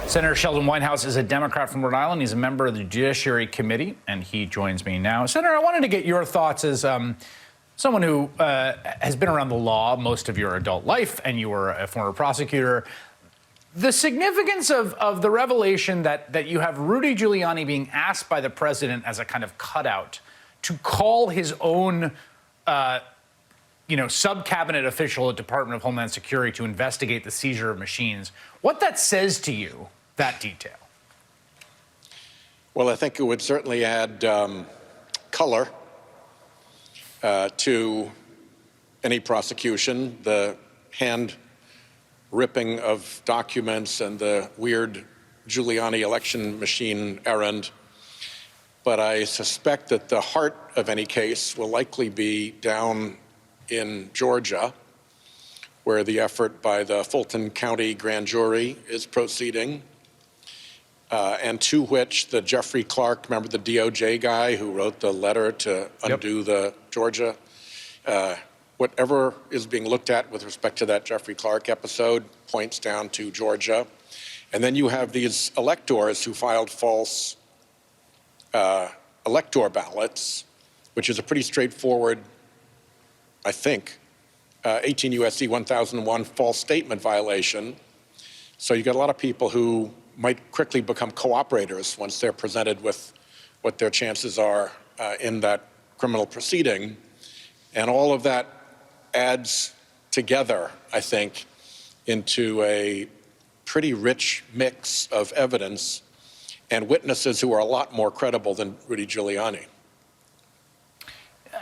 Senator Sheldon Whitehouse is a Democrat from Rhode Island. He's a member of the Judiciary Committee, and he joins me now. Senator, I wanted to get your thoughts as someone who has been around the law most of your adult life, and you were a former prosecutor. The significance of the revelation that you have Rudy Giuliani being asked by the president as a kind of cutout to call his own sub-cabinet official at Department of Homeland Security to investigate the seizure of machines. What that says to you, that detail? Well, I think it would certainly add color to any prosecution. The hand ripping of documents and the weird Giuliani election machine errand. But I suspect that the heart of any case will likely be down in Georgia, where the effort by the Fulton County grand jury is proceeding, and to which the Jeffrey Clark, remember the DOJ guy who wrote the letter to undo the Georgia, whatever is being looked at with respect to that Jeffrey Clark episode points down to Georgia. And then you have these electors who filed false elector ballots, which is a pretty straightforward, I think, 18 U.S.C. 1001 false statement violation. So you got a lot of people who might quickly become cooperators once they're presented with what their chances are in that criminal proceeding. And all of that adds together, I think, into a pretty rich mix of evidence and witnesses who are a lot more credible than Rudy Giuliani.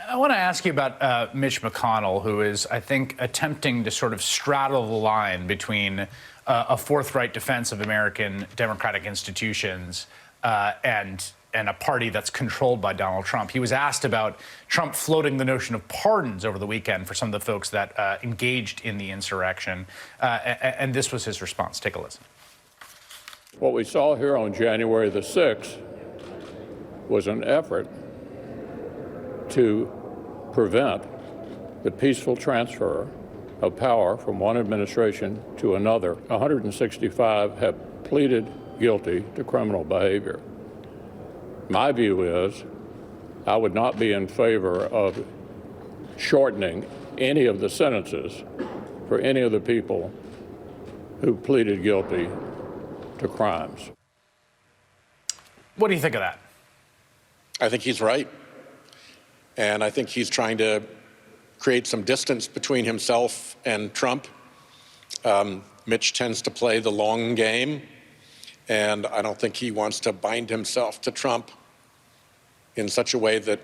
I want to ask you about Mitch McConnell, who is, I think, attempting to sort of straddle the line between a forthright defense of American democratic institutions and a party that's controlled by Donald Trump. He was asked about Trump floating the notion of pardons over the weekend for some of the folks that engaged in the insurrection, and this was his response. Take a listen. What we saw here on January the 6th was an effort to prevent the peaceful transfer of power from one administration to another. 165 have pleaded guilty to criminal behavior. My view is I would not be in favor of shortening any of the sentences for any of the people who pleaded guilty to crimes. What do you think of that? I think he's right. And I think he's trying to create some distance between himself and Trump. Mitch tends to play the long game, and I don't think he wants to bind himself to Trump in such a way that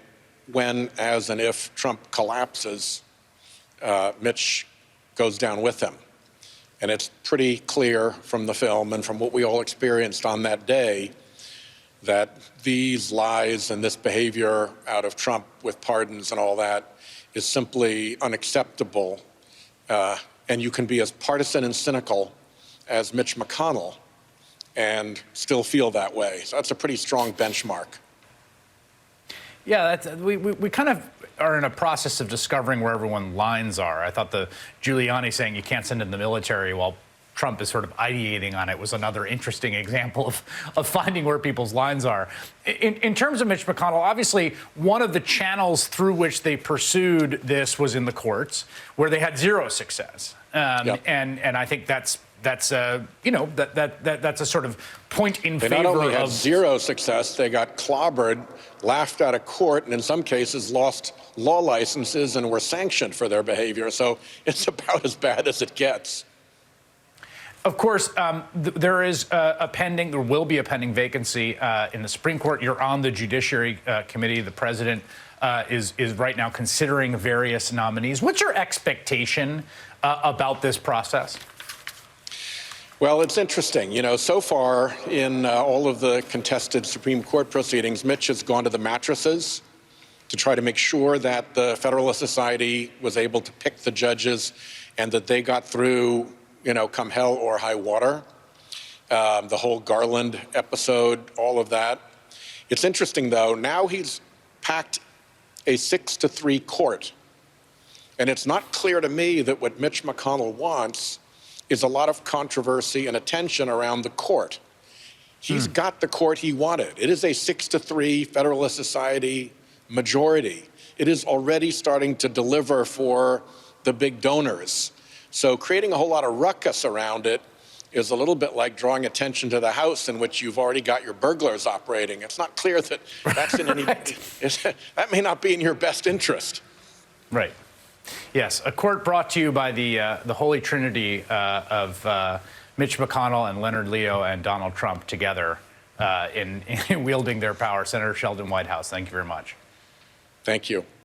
when, as, and if Trump collapses, Mitch goes down with him. And it's pretty clear from the film and from what we all experienced on that day that these lies and this behavior out of Trump with pardons and all that is simply unacceptable. And you can be as partisan and cynical as Mitch McConnell and still feel that way. So that's a pretty strong benchmark. Yeah, we kind of are in a process of discovering where everyone's lines are. I thought the Giuliani saying you can't send in the military while Trump is sort of ideating on it was another interesting example of finding where people's lines are. In terms of Mitch McConnell, obviously, one of the channels through which they pursued this was in the courts, where they had zero success. And I think that's a sort of point in favor of. They not only had zero success, they got clobbered, laughed out of court, and in some cases lost law licenses and were sanctioned for their behavior. So it's about as bad as it gets. Of course, there will be a pending vacancy in the Supreme Court. You're on the Judiciary Committee. The president is right now considering various nominees. What's your expectation about this process? Well, it's interesting. You know, so far in all of the contested Supreme Court proceedings, Mitch has gone to the mattresses to try to make sure that the Federalist Society was able to pick the judges and that they got through, come hell or high water. The whole Garland episode, all of that. It's interesting, though, now he's packed a 6-3 court. And it's not clear to me that what Mitch McConnell wants is a lot of controversy and attention around the court. He's got the court he wanted. It is a 6-3 Federalist Society majority. It is already starting to deliver for the big donors. So creating a whole lot of ruckus around it is a little bit like drawing attention to the house in which you've already got your burglars operating. It's not clear that that's in any, that may not be in your best interest. Right. Yes, a court brought to you by the holy trinity of Mitch McConnell and Leonard Leo and Donald Trump together in wielding their power. Senator Sheldon Whitehouse, thank you very much. Thank you.